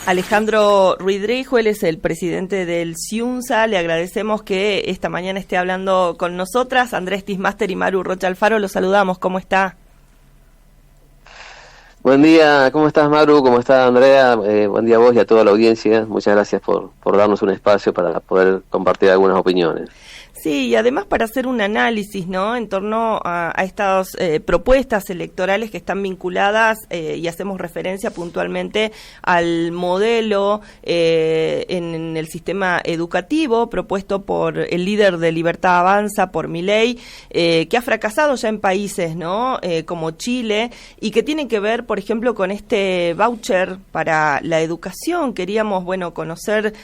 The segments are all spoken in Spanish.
Alejandro Ruidrijo, él es el presidente del CIUNSA. Le agradecemos que esta mañana esté hablando con nosotras. Andrés Tismaster y Maru Rocha Alfaro, los saludamos. ¿Cómo está? Buen día, ¿cómo estás, Maru? ¿Cómo estás, Andrea? Buen día a vos y a toda la audiencia. Muchas gracias por darnos un espacio para poder compartir algunas opiniones. Sí, y además para hacer un análisis, ¿no?, en torno a estas propuestas electorales que están vinculadas, y hacemos referencia puntualmente al modelo en el sistema educativo propuesto por el líder de Libertad Avanza, por Milei, que ha fracasado ya en países, ¿no?, como Chile, y que tienen que ver, por ejemplo, con este voucher para la educación. Queríamos, conocer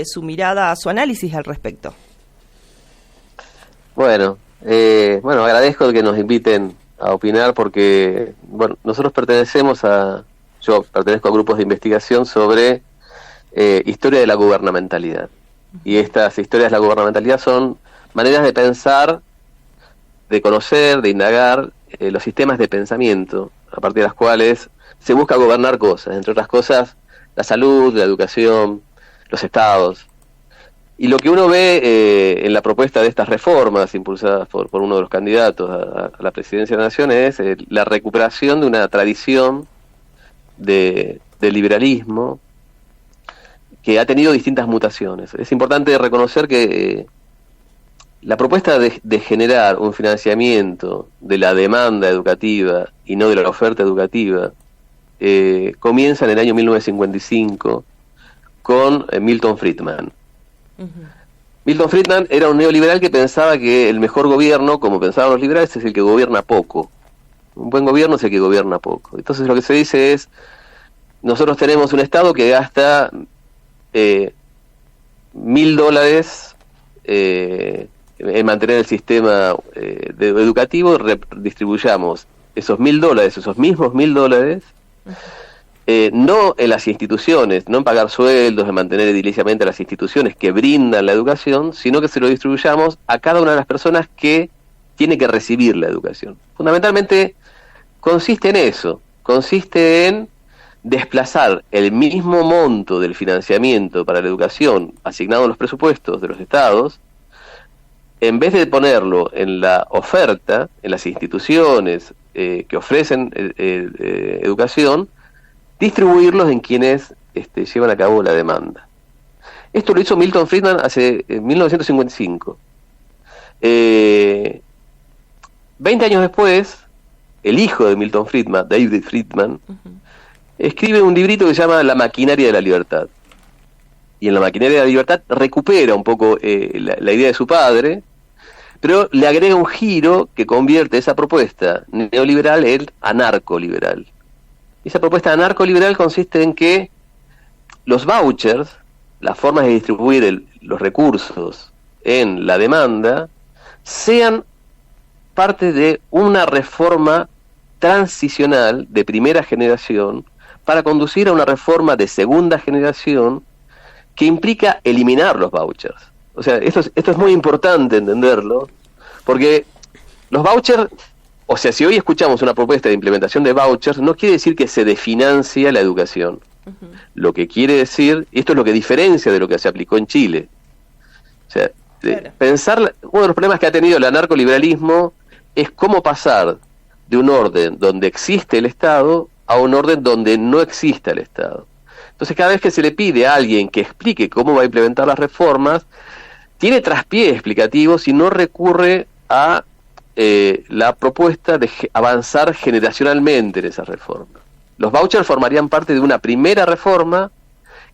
su mirada, su análisis al respecto. Bueno, agradezco que nos inviten a opinar porque, nosotros yo pertenezco a grupos de investigación sobre historia de la gubernamentalidad. Y estas historias de la gubernamentalidad son maneras de pensar, de conocer, de indagar los sistemas de pensamiento, a partir de las cuales se busca gobernar cosas, entre otras cosas, la salud, la educación, los estados. Y lo que uno ve en la propuesta de estas reformas impulsadas por uno de los candidatos a la presidencia de la Nación es la recuperación de una tradición de liberalismo que ha tenido distintas mutaciones. Es importante reconocer que la propuesta de generar un financiamiento de la demanda educativa y no de la oferta educativa comienza en el año 1955 con Milton Friedman. Milton Friedman era un neoliberal que pensaba que el mejor gobierno, como pensaban los liberales, es el que gobierna poco. Un buen gobierno es el que gobierna poco. Entonces lo que se dice es, nosotros tenemos un Estado que gasta $1.000 en mantener el sistema educativo, distribuyamos esos $1.000, esos mismos $1.000, no en las instituciones, no en pagar sueldos, en mantener ediliciamente las instituciones que brindan la educación, sino que se lo distribuyamos a cada una de las personas que tiene que recibir la educación. Fundamentalmente consiste en eso, consiste en desplazar el mismo monto del financiamiento para la educación asignado en los presupuestos de los estados, en vez de ponerlo en la oferta, en las instituciones que ofrecen educación, distribuirlos en quienes llevan a cabo la demanda. Esto lo hizo Milton Friedman en 1955. 20 años después, el hijo de Milton Friedman, David Friedman, escribe un librito que se llama La maquinaria de la libertad. Y en La maquinaria de la libertad recupera un poco la idea de su padre, pero le agrega un giro que convierte esa propuesta neoliberal en anarcoliberal. Esa propuesta anarcoliberal consiste en que los vouchers, las formas de distribuir los recursos en la demanda, sean parte de una reforma transicional de primera generación para conducir a una reforma de segunda generación que implica eliminar los vouchers. O sea, esto es muy importante entenderlo, porque los vouchers... O sea, si hoy escuchamos una propuesta de implementación de vouchers, no quiere decir que se desfinancia la educación. Lo que quiere decir, y esto es lo que diferencia de lo que se aplicó en Chile. O sea, pensar, uno de los problemas que ha tenido el anarcoliberalismo es cómo pasar de un orden donde existe el Estado a un orden donde no exista el Estado. Entonces, cada vez que se le pide a alguien que explique cómo va a implementar las reformas, tiene traspié explicativos y no recurre a la propuesta de avanzar generacionalmente en esa reforma. Los vouchers formarían parte de una primera reforma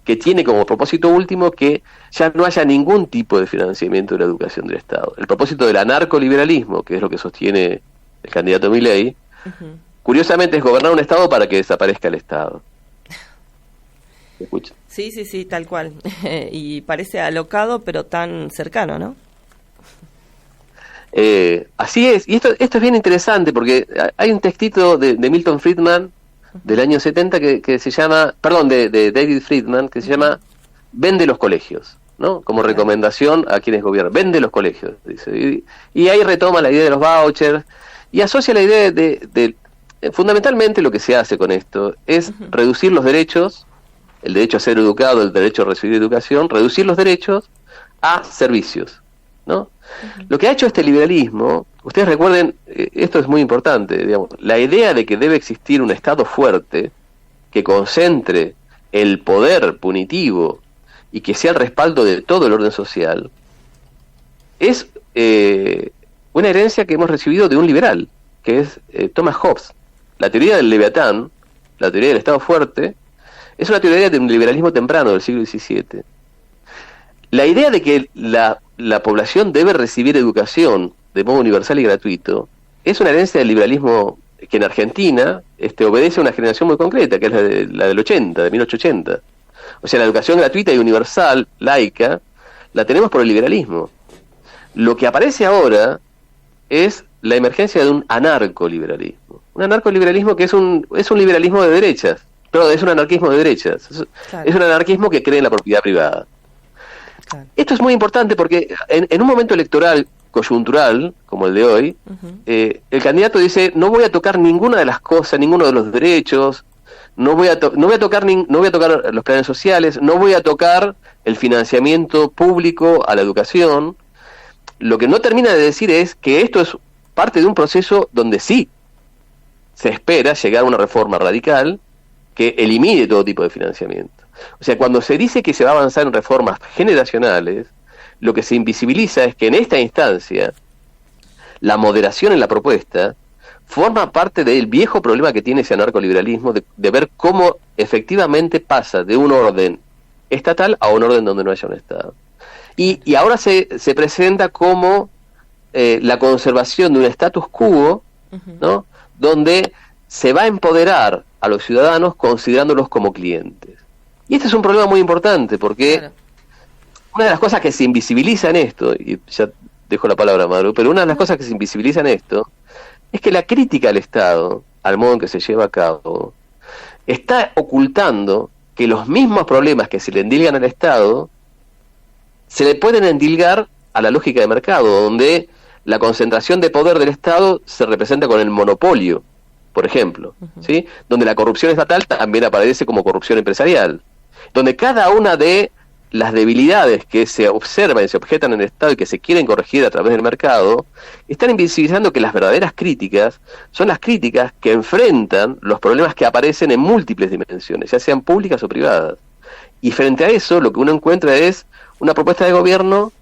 que tiene como propósito último que ya no haya ningún tipo de financiamiento de la educación del Estado. El propósito del anarcoliberalismo, que es lo que sostiene el candidato Milei, curiosamente es gobernar un Estado para que desaparezca el Estado. ¿Me escucha? Sí, tal cual. Y parece alocado, pero tan cercano, ¿no? Así es, y esto es bien interesante porque hay un textito de Milton Friedman del año 70 que se llama, de David Friedman, que se llama Vende los colegios, ¿no? Como recomendación a quienes gobiernan, vende los colegios, dice. Y ahí retoma la idea de los vouchers y asocia la idea de fundamentalmente lo que se hace con esto es reducir los derechos el derecho a ser educado, el derecho a recibir educación, reducir los derechos a servicios, ¿no? Lo que ha hecho este liberalismo, ustedes recuerden, esto es muy importante, digamos, la idea de que debe existir un Estado fuerte que concentre el poder punitivo y que sea el respaldo de todo el orden social, es una herencia que hemos recibido de un liberal, que es Thomas Hobbes. La teoría del Leviatán, la teoría del Estado fuerte, es una teoría de un liberalismo temprano del siglo XVII. La idea de que la población debe recibir educación de modo universal y gratuito es una herencia del liberalismo que en Argentina obedece a una generación muy concreta, que es la del 80, de 1880. O sea, la educación gratuita y universal, laica, la tenemos por el liberalismo. Lo que aparece ahora es la emergencia de un anarcoliberalismo. Un anarcoliberalismo que es un liberalismo de derechas, pero es un anarquismo de derechas. Claro. Es un anarquismo que cree en la propiedad privada. Claro. Esto es muy importante porque en un momento electoral coyuntural, como el de hoy, el candidato dice, no voy a tocar ninguna de las cosas, ninguno de los derechos, no voy a tocar los planes sociales, no voy a tocar el financiamiento público a la educación. Lo que no termina de decir es que esto es parte de un proceso donde sí se espera llegar a una reforma radical que elimine todo tipo de financiamiento. O sea, cuando se dice que se va a avanzar en reformas generacionales, lo que se invisibiliza es que en esta instancia la moderación en la propuesta forma parte del viejo problema que tiene ese anarcoliberalismo de ver cómo efectivamente pasa de un orden estatal a un orden donde no haya un Estado. Y ahora se presenta como la conservación de un status quo, ¿no? Donde se va a empoderar a los ciudadanos considerándolos como clientes. Y este es un problema muy importante porque claro, una de las cosas que se invisibiliza en esto, y ya dejo la palabra a Maru, pero una de las cosas que se invisibiliza en esto es que la crítica al Estado, al modo en que se lleva a cabo, está ocultando que los mismos problemas que se le endilgan al Estado se le pueden endilgar a la lógica de mercado, donde la concentración de poder del Estado se representa con el monopolio, por ejemplo, ¿sí? Donde la corrupción estatal también aparece como corrupción empresarial, donde cada una de las debilidades que se observan y se objetan en el Estado y que se quieren corregir a través del mercado, están invisibilizando que las verdaderas críticas son las críticas que enfrentan los problemas que aparecen en múltiples dimensiones, ya sean públicas o privadas. Y frente a eso, lo que uno encuentra es una propuesta de gobierno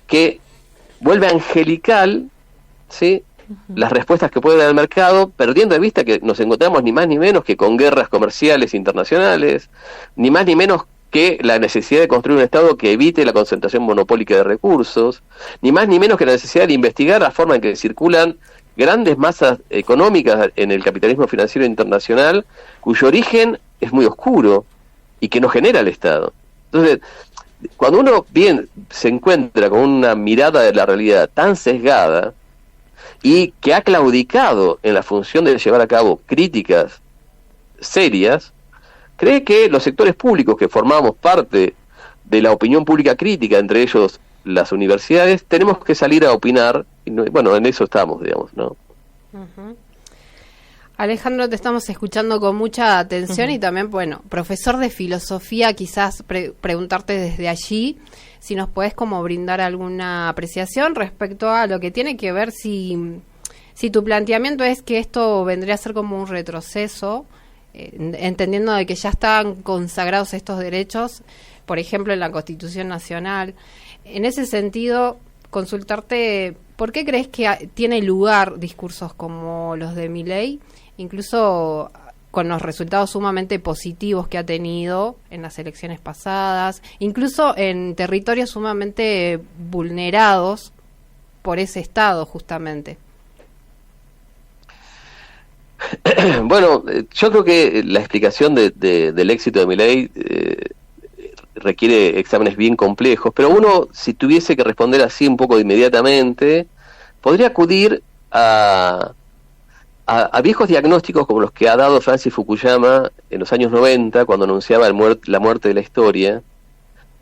que vuelve angelical, ¿sí?, las respuestas que puede dar el mercado, perdiendo de vista que nos encontramos ni más ni menos que con guerras comerciales internacionales, ni más ni menos que la necesidad de construir un Estado que evite la concentración monopólica de recursos, ni más ni menos que la necesidad de investigar la forma en que circulan grandes masas económicas en el capitalismo financiero internacional, cuyo origen es muy oscuro y que no genera el Estado. Entonces, cuando uno bien se encuentra con una mirada de la realidad tan sesgada y que ha claudicado en la función de llevar a cabo críticas serias, cree que los sectores públicos que formamos parte de la opinión pública crítica, entre ellos las universidades, tenemos que salir a opinar, y bueno, en eso estamos, digamos, ¿no? Alejandro, te estamos escuchando con mucha atención y también, bueno, profesor de filosofía, quizás preguntarte desde allí si nos podés como brindar alguna apreciación respecto a lo que tiene que ver si tu planteamiento es que esto vendría a ser como un retroceso, entendiendo de que ya están consagrados estos derechos, por ejemplo, en la Constitución Nacional. En ese sentido, consultarte, ¿por qué crees que tiene lugar discursos como los de Milei, incluso con los resultados sumamente positivos que ha tenido en las elecciones pasadas, incluso en territorios sumamente vulnerados por ese Estado, justamente? Bueno, yo creo que la explicación del éxito de Milei requiere exámenes bien complejos, pero uno, si tuviese que responder así un poco inmediatamente, podría acudir a viejos diagnósticos como los que ha dado Francis Fukuyama en los años 90, cuando anunciaba la muerte de la historia,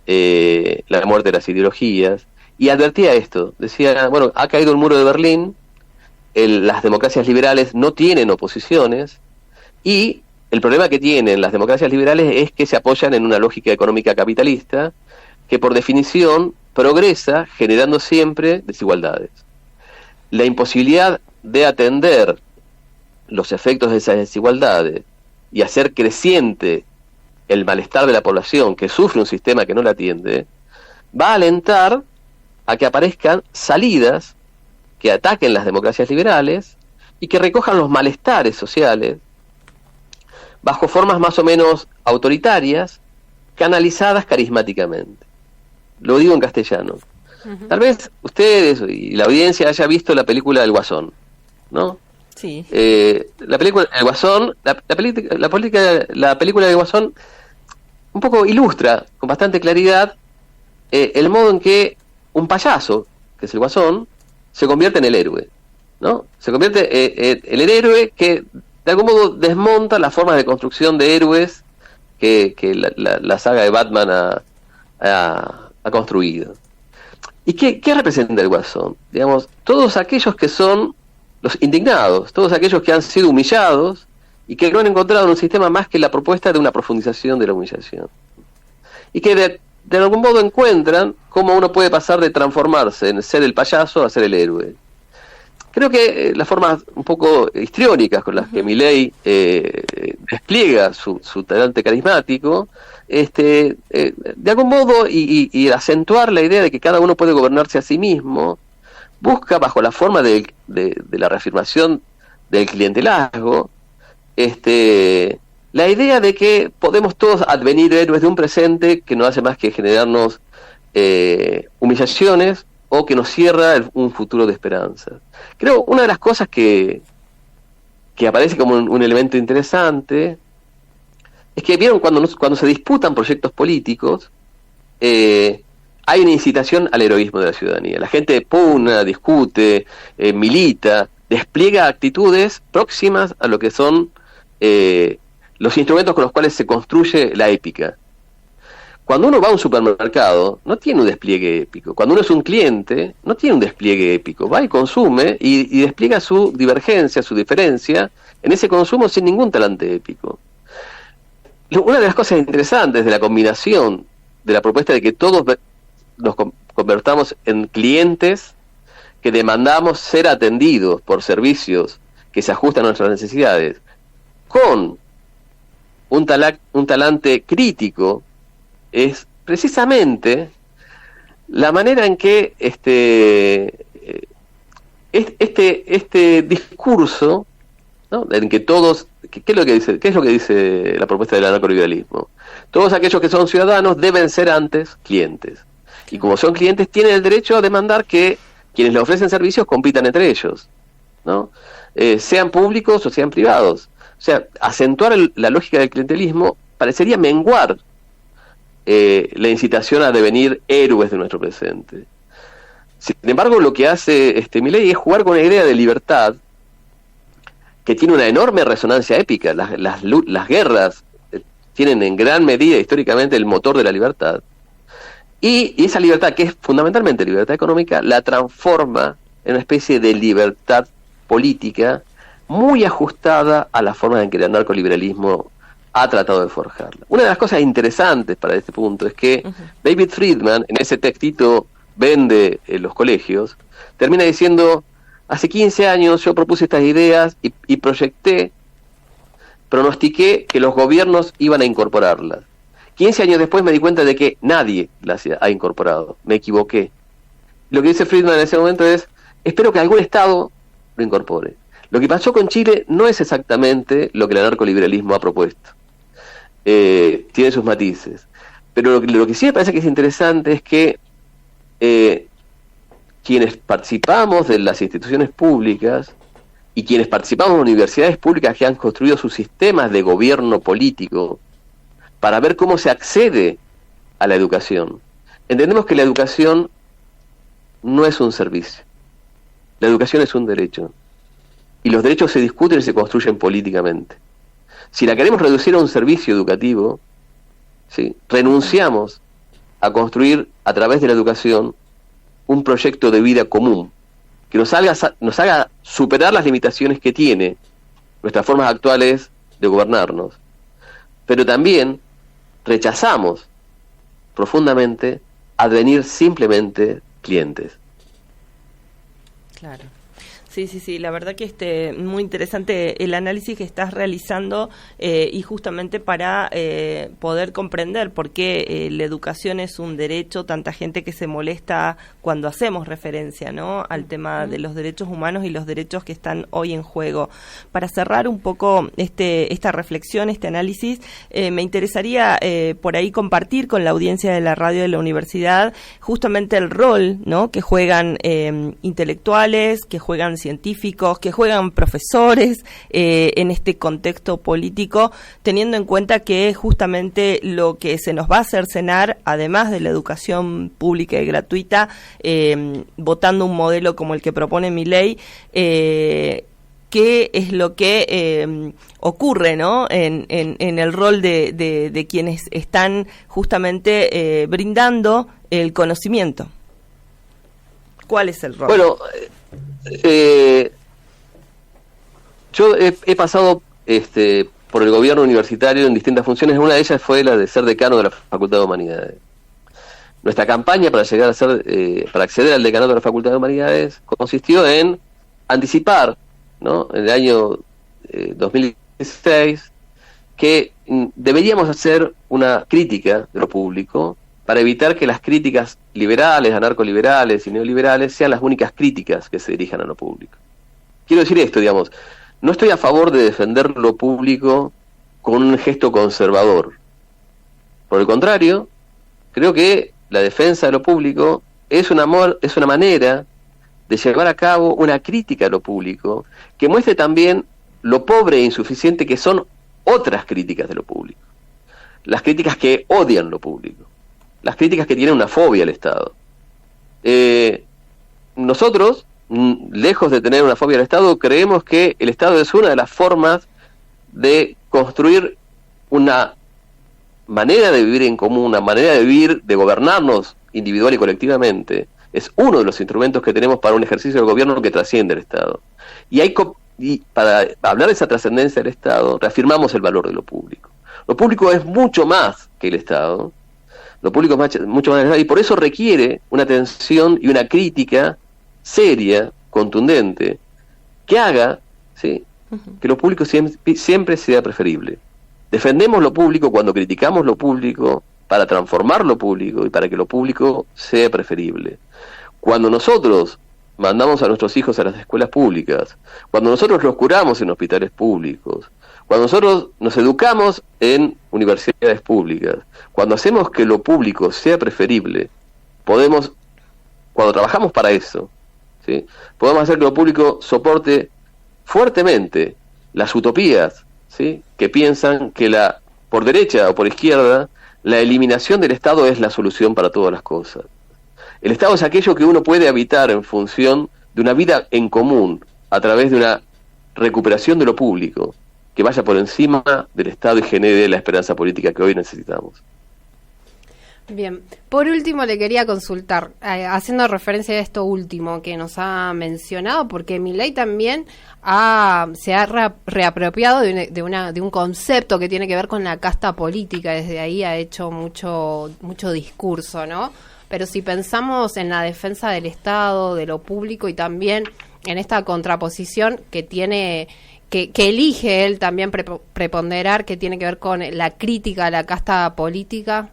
la muerte de las ideologías, y advertía esto, decía, bueno, ha caído el muro de Berlín, las democracias liberales no tienen oposiciones, y el problema que tienen las democracias liberales es que se apoyan en una lógica económica capitalista que por definición progresa generando siempre desigualdades. La imposibilidad de atender los efectos de esas desigualdades y hacer creciente el malestar de la población que sufre un sistema que no la atiende, va a alentar a que aparezcan salidas que ataquen las democracias liberales y que recojan los malestares sociales bajo formas más o menos autoritarias, canalizadas carismáticamente. Lo digo en castellano. Tal vez ustedes y la audiencia haya visto la película del Guasón, ¿no? Sí. La película El Guasón, la película del Guasón un poco ilustra con bastante claridad el modo en que un payaso, que es el Guasón, se convierte en el héroe, ¿no? Se convierte en el héroe que de algún modo desmonta las formas de construcción de héroes que la saga de Batman ha construido. ¿Y qué representa el Guasón? Digamos, todos aquellos que son los indignados, todos aquellos que han sido humillados y que no han encontrado en un sistema más que la propuesta de una profundización de la humillación. Y que de algún modo encuentran cómo uno puede pasar de transformarse en ser el payaso a ser el héroe. Creo que las formas un poco histriónicas con las que Milei despliega su talante carismático, de algún modo, y acentuar la idea de que cada uno puede gobernarse a sí mismo, busca bajo la forma de la reafirmación del clientelasgo, la idea de que podemos todos advenir héroes de un presente que no hace más que generarnos humillaciones o que nos cierra un futuro de esperanza. Creo una de las cosas que aparece como un elemento interesante es que vieron cuando se disputan proyectos políticos, hay una incitación al heroísmo de la ciudadanía. La gente pugna, discute, milita, despliega actitudes próximas a lo que son los instrumentos con los cuales se construye la épica. Cuando uno va a un supermercado, no tiene un despliegue épico. Cuando uno es un cliente, no tiene un despliegue épico. Va y consume y despliega su divergencia, su diferencia, en ese consumo sin ningún talante épico. Una de las cosas interesantes de la combinación de la propuesta de que todos nos convertamos en clientes que demandamos ser atendidos por servicios que se ajustan a nuestras necesidades, con un talante crítico, es precisamente la manera en que este discurso, ¿no? En que todos, ¿qué es lo que dice la propuesta del anarcoliberalismo? Todos aquellos que son ciudadanos deben ser antes clientes, y como son clientes tienen el derecho a demandar que quienes les ofrecen servicios compitan entre ellos, ¿no? Sean públicos o sean privados. O sea, acentuar la lógica del clientelismo parecería menguar la incitación a devenir héroes de nuestro presente. Sin embargo, lo que hace Milei es jugar con la idea de libertad, que tiene una enorme resonancia épica. Las guerras tienen en gran medida históricamente el motor de la libertad, y esa libertad, que es fundamentalmente libertad económica, la transforma en una especie de libertad política muy ajustada a la forma en que el anarcoliberalismo ha tratado de forjarla. Una de las cosas interesantes para este punto es que David Friedman, en ese textito Vende en los colegios, termina diciendo: hace 15 años yo propuse estas ideas y pronostiqué que los gobiernos iban a incorporarlas. 15 años después me di cuenta de que nadie las ha incorporado. Me equivoqué. Lo que dice Friedman en ese momento es: espero que algún Estado lo incorpore. Lo que pasó con Chile no es exactamente lo que el anarcoliberalismo ha propuesto. Tiene sus matices. Pero lo que sí me parece que es interesante es que quienes participamos de las instituciones públicas y quienes participamos de universidades públicas que han construido sus sistemas de gobierno político para ver cómo se accede a la educación, entendemos que la educación no es un servicio. La educación es un derecho. Y los derechos se discuten y se construyen políticamente. Si la queremos reducir a un servicio educativo, ¿sí?, renunciamos a construir a través de la educación un proyecto de vida común que nos haga superar las limitaciones que tiene nuestras formas actuales de gobernarnos, pero también rechazamos profundamente advenir simplemente clientes. Claro. Sí, la verdad que muy interesante el análisis que estás realizando y justamente para poder comprender por qué la educación es un derecho, tanta gente que se molesta cuando hacemos referencia, ¿no?, al tema de los derechos humanos y los derechos que están hoy en juego. Para cerrar un poco esta reflexión, este análisis, me interesaría por ahí compartir con la audiencia de la radio de la universidad justamente el rol, ¿no?, que juegan intelectuales, que juegan científicos, que juegan profesores en este contexto político, teniendo en cuenta que justamente lo que se nos va a cercenar, además de la educación pública y gratuita, votando un modelo como el que propone Milei, qué es lo que ocurre, ¿no?, en el rol de quienes están justamente brindando el conocimiento. ¿Cuál es el rol? Bueno, yo he pasado por el gobierno universitario en distintas funciones. Una de ellas fue la de ser decano de la Facultad de Humanidades. Nuestra campaña para llegar a ser, para acceder al decanato de la Facultad de Humanidades consistió en anticipar, ¿no?, en el año 2016, que deberíamos hacer una crítica de lo público para evitar que las críticas liberales, anarcoliberales y neoliberales sean las únicas críticas que se dirijan a lo público. Quiero decir esto, digamos, no estoy a favor de defender lo público con un gesto conservador. Por el contrario, creo que la defensa de lo público es una manera de llevar a cabo una crítica a lo público que muestre también lo pobre e insuficiente que son otras críticas de lo público. Las críticas que odian lo público. Las críticas que tienen una fobia al Estado. Nosotros, lejos de tener una fobia al Estado, creemos que el Estado es una de las formas de construir una manera de vivir en común, una manera de vivir, de gobernarnos individual y colectivamente. Es uno de los instrumentos que tenemos para un ejercicio del gobierno que trasciende el Estado. Y para hablar de esa trascendencia del Estado, reafirmamos el valor de lo público. Lo público es mucho más que el Estado. Lo público es mucho más, y por eso requiere una atención y una crítica seria, contundente, que haga, ¿sí?, que lo público siempre sea preferible. Defendemos lo público cuando criticamos lo público para transformar lo público y para que lo público sea preferible. Cuando nosotros mandamos a nuestros hijos a las escuelas públicas, cuando nosotros los curamos en hospitales públicos, cuando nosotros nos educamos en universidades públicas, cuando hacemos que lo público sea preferible, cuando trabajamos para eso, ¿sí?, podemos hacer que lo público soporte fuertemente las utopías, ¿sí?, que piensan que por derecha o por izquierda, la eliminación del Estado es la solución para todas las cosas. El Estado es aquello que uno puede habitar en función de una vida en común, a través de una recuperación de lo público, que vaya por encima del Estado y genere la esperanza política que hoy necesitamos. Bien, por último le quería consultar, haciendo referencia a esto último que nos ha mencionado, porque Milei también se ha reapropiado de un concepto que tiene que ver con la casta política, desde ahí ha hecho mucho discurso, ¿no? Pero si pensamos en la defensa del Estado, de lo público y también en esta contraposición que tiene... Que elige él también preponderar, que tiene que ver con la crítica a la casta política,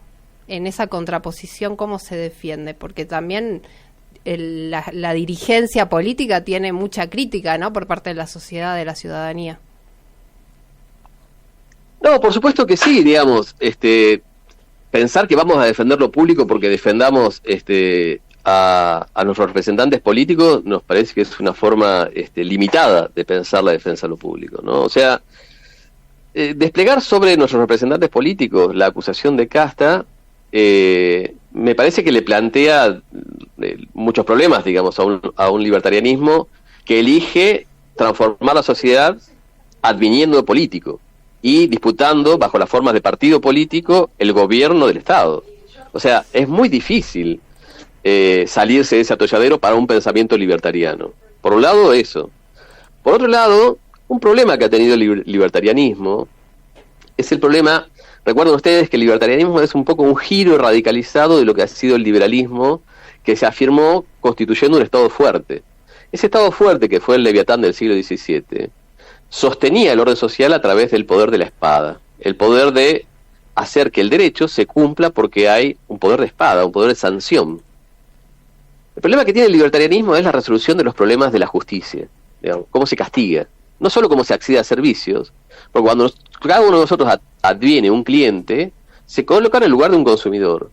en esa contraposición, ¿cómo se defiende? Porque también la dirigencia política tiene mucha crítica, ¿no?, por parte de la sociedad, de la ciudadanía. No, por supuesto que sí, digamos, pensar que vamos a defender lo público porque defendamos a nuestros representantes políticos nos parece que es una forma limitada de pensar la defensa de lo público, ¿no? O sea, desplegar sobre nuestros representantes políticos la acusación de casta me parece que le plantea muchos problemas, digamos, a un libertarianismo que elige transformar la sociedad adviniendo de político y disputando bajo las formas de partido político el gobierno del Estado. O sea, es muy difícil salirse de ese atolladero para un pensamiento libertariano. Por un lado, eso. Por otro lado, un problema que ha tenido el libertarianismo es el problema. Recuerden ustedes que el libertarianismo es un poco un giro radicalizado de lo que ha sido el liberalismo, que se afirmó constituyendo un Estado fuerte. Ese Estado fuerte, que fue el Leviatán del siglo XVII, sostenía el orden social a través del poder de la espada, el poder de hacer que el derecho se cumpla porque hay un poder de espada, un poder de sanción. El problema que tiene el libertarianismo es la resolución de los problemas de la justicia, digamos, cómo se castiga, no solo cómo se accede a servicios, porque cuando cada uno de nosotros adviene un cliente, se coloca en el lugar de un consumidor.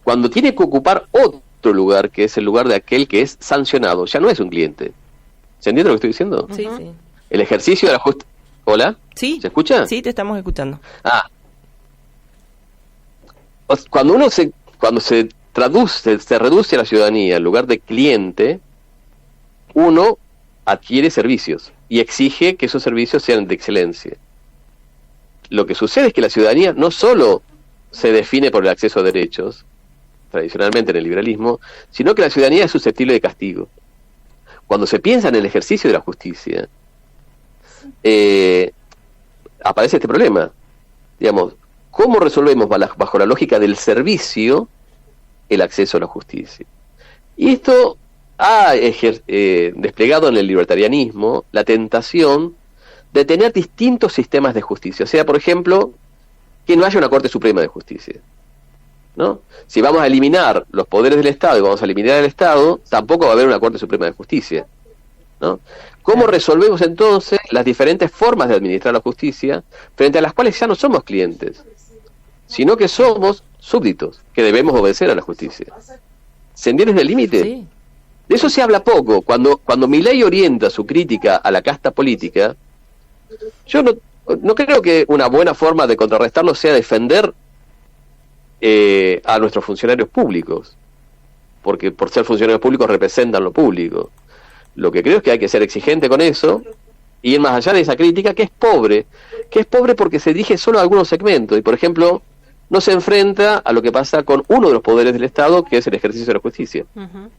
Cuando tiene que ocupar otro lugar, que es el lugar de aquel que es sancionado, ya no es un cliente. ¿Se entiende lo que estoy diciendo? Sí, sí. El ejercicio de la justicia... ¿Hola? Sí. ¿Se escucha? Sí, te estamos escuchando. Cuando se reduce a la ciudadanía en lugar de cliente, uno adquiere servicios y exige que esos servicios sean de excelencia. Lo que sucede es que la ciudadanía no solo se define por el acceso a derechos, tradicionalmente en el liberalismo, sino que la ciudadanía es susceptible de castigo. Cuando se piensa en el ejercicio de la justicia, aparece este problema. Digamos, ¿cómo resolvemos bajo la lógica del servicio el acceso a la justicia? Y esto ha desplegado en el libertarianismo la tentación de tener distintos sistemas de justicia. O sea, por ejemplo, que no haya una Corte Suprema de Justicia, ¿no? Si vamos a eliminar los poderes del Estado y vamos a eliminar el Estado, tampoco va a haber una Corte Suprema de Justicia, ¿no? ¿Cómo resolvemos entonces las diferentes formas de administrar la justicia frente a las cuales ya no somos clientes, sino que somos súbditos, que debemos obedecer a la justicia? ¿Se entiende el límite? Sí. De eso se habla poco. Cuando Milei orienta su crítica a la casta política, yo no creo que una buena forma de contrarrestarlo sea defender a nuestros funcionarios públicos, porque por ser funcionarios públicos representan lo público. Lo que creo es que hay que ser exigente con eso y ir más allá de esa crítica, que es pobre porque se dirige solo a algunos segmentos y, por ejemplo, no se enfrenta a lo que pasa con uno de los poderes del Estado, que es el ejercicio de la justicia. Uh-huh.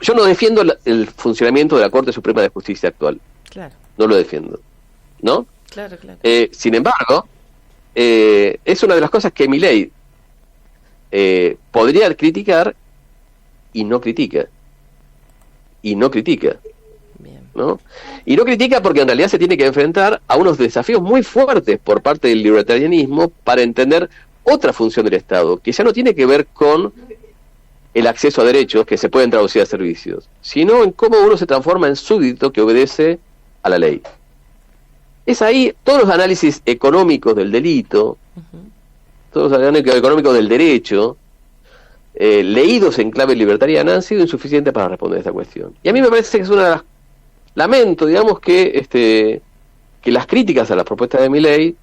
Yo no defiendo el funcionamiento de la Corte Suprema de Justicia actual. Claro. No lo defiendo, ¿no? Claro, claro. Sin embargo, es una de las cosas que Milei podría criticar y no critica. Bien. ¿No? Y no critica porque en realidad se tiene que enfrentar a unos desafíos muy fuertes por parte del libertarianismo para entender otra función del Estado, que ya no tiene que ver con el acceso a derechos que se pueden traducir a servicios, sino en cómo uno se transforma en súbdito que obedece a la ley. Es ahí todos los análisis económicos del delito, todos los análisis económicos del derecho, leídos en clave libertariana, han sido insuficientes para responder a esta cuestión. Y a mí me parece que es una de las... Lamento, digamos, que las críticas a las propuestas de Milei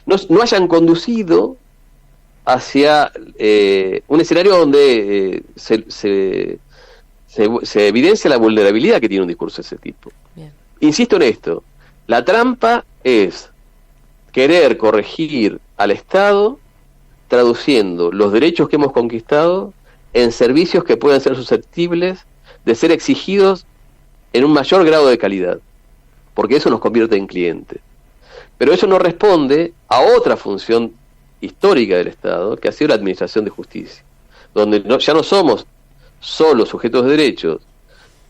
no hayan conducido hacia un escenario donde se evidencia la vulnerabilidad que tiene un discurso de ese tipo. Bien. Insisto en esto, la trampa es querer corregir al Estado traduciendo los derechos que hemos conquistado en servicios que pueden ser susceptibles de ser exigidos en un mayor grado de calidad, porque eso nos convierte en clientes. Pero eso no responde a otra función histórica del Estado, que ha sido la administración de justicia, donde ya no somos solo sujetos de derechos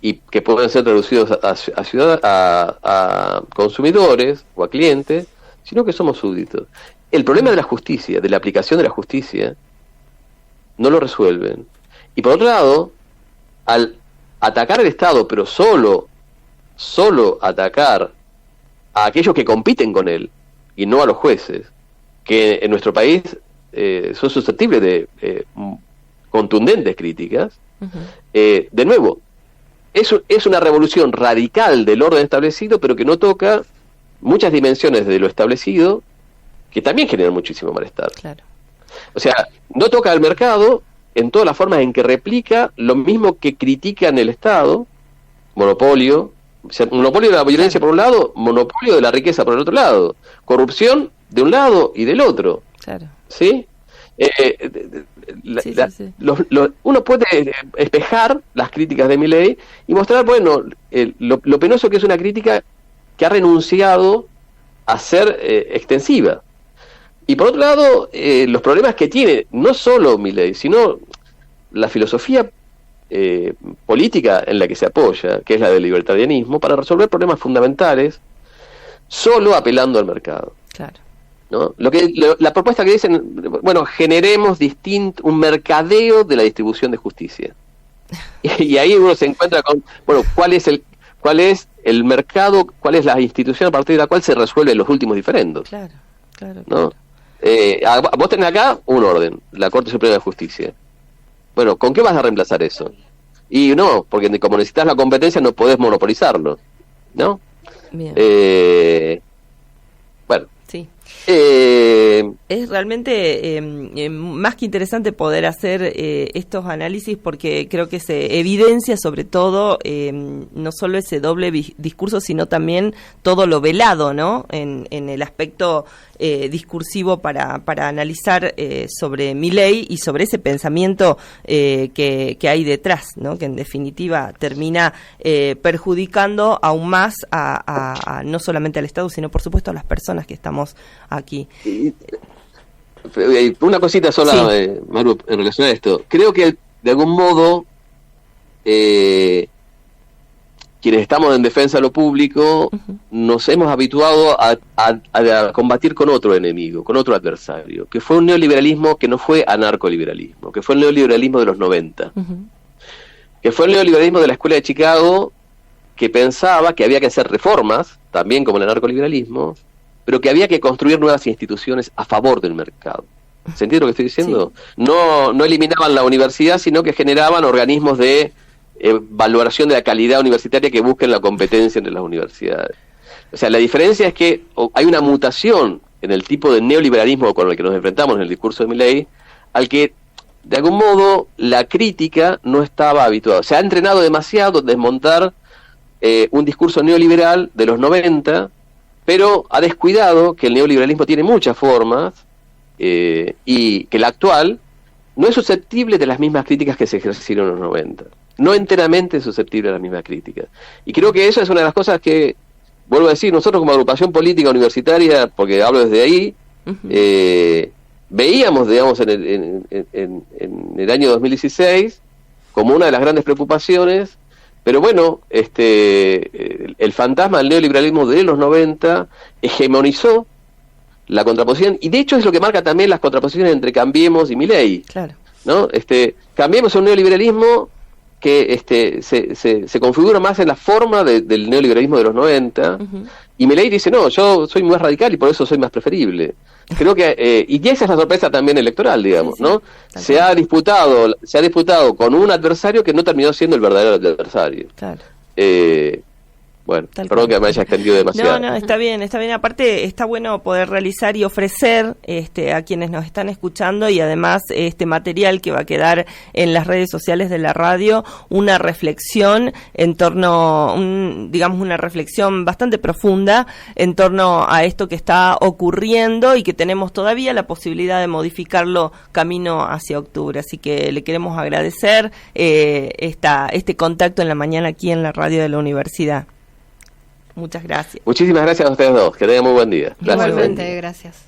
y que pueden ser traducidos a consumidores o a clientes, sino que somos súbditos. El problema de la justicia, de la aplicación de la justicia, no lo resuelven. Y por otro lado, al atacar al Estado, pero solo atacar a aquellos que compiten con él, y no a los jueces, que en nuestro país son susceptibles de contundentes críticas, de nuevo, es una revolución radical del orden establecido, pero que no toca muchas dimensiones de lo establecido, que también generan muchísimo malestar. Claro. O sea, no toca al mercado en todas las formas en que replica lo mismo que critican el Estado, monopolio, o sea, monopolio de la violencia por un lado, monopolio de la riqueza por el otro lado, corrupción de un lado y del otro. Claro. ¿Sí? Uno puede espejar las críticas de Milei y mostrar, bueno, lo penoso que es una crítica que ha renunciado a ser extensiva. Y por otro lado, los problemas que tiene no solo Milei, sino la filosofía política en la que se apoya, que es la del libertarianismo, para resolver problemas fundamentales, solo apelando al mercado. Claro. ¿No? La propuesta que dicen, bueno, generemos un mercadeo de la distribución de justicia. Y ahí uno se encuentra con, bueno, ¿cuál es el mercado, cuál es la institución a partir de la cual se resuelven los últimos diferendos? Claro, claro. ¿No? Vos tenés acá un orden, la Corte Suprema de Justicia. Bueno, ¿con qué vas a reemplazar eso? Y no, porque como necesitas la competencia no podés monopolizarlo, ¿no? Bien. Bueno. Sí. Es realmente más que interesante poder hacer estos análisis, porque creo que se evidencia sobre todo no solo ese doble discurso, sino también todo lo velado, ¿no? En el aspecto discursivo para analizar sobre Milei y sobre ese pensamiento que hay detrás, ¿no? Que en definitiva termina perjudicando aún más a no solamente al Estado, sino por supuesto a las personas que estamos aquí. Una cosita sola, sí. Maru, en relación a esto. Creo que de algún modo quienes estamos en defensa de lo público nos hemos habituado a combatir con otro enemigo, con otro adversario, que fue un neoliberalismo que no fue anarcoliberalismo, que fue el neoliberalismo de los 90, que fue el neoliberalismo de la Escuela de Chicago, que pensaba que había que hacer reformas, también como el anarcoliberalismo, pero que había que construir nuevas instituciones a favor del mercado. ¿Se entiende lo que estoy diciendo? Sí. No eliminaban la universidad, sino que generaban organismos de valoración de la calidad universitaria que busquen la competencia entre las universidades. O sea, la diferencia es que hay una mutación en el tipo de neoliberalismo con el que nos enfrentamos en el discurso de Milei, al que, de algún modo, la crítica no estaba habituada. Se ha entrenado demasiado en desmontar un discurso neoliberal de los 90, pero ha descuidado que el neoliberalismo tiene muchas formas y que la actual no es susceptible de las mismas críticas que se ejercieron en los 90. No enteramente susceptible a las mismas críticas. Y creo que eso es una de las cosas que, vuelvo a decir, nosotros como agrupación política universitaria, porque hablo desde ahí, veíamos, digamos, en el año 2016 como una de las grandes preocupaciones. Pero bueno, el fantasma del neoliberalismo de los 90 hegemonizó la contraposición, y de hecho es lo que marca también las contraposiciones entre Cambiemos y Milei. Claro. ¿No? Cambiemos es un neoliberalismo que se configura más en la forma del neoliberalismo de los 90, y Milei dice, no, yo soy más radical y por eso soy más preferible. Creo que y esa es la sorpresa también electoral, digamos, sí, ¿no? Se ha disputado con un adversario que no terminó siendo el verdadero adversario. Claro. Bueno, perdón que me haya extendido demasiado. No, está bien. Aparte, está bueno poder realizar y ofrecer a quienes nos están escuchando, y además este material que va a quedar en las redes sociales de la radio, una reflexión en torno, digamos, una reflexión bastante profunda en torno a esto que está ocurriendo y que tenemos todavía la posibilidad de modificarlo camino hacia octubre. Así que le queremos agradecer este contacto en la mañana aquí en la radio de la universidad. Muchas gracias. Muchísimas gracias a ustedes dos. Que tengan muy buen día. Gracias. Igualmente, gracias.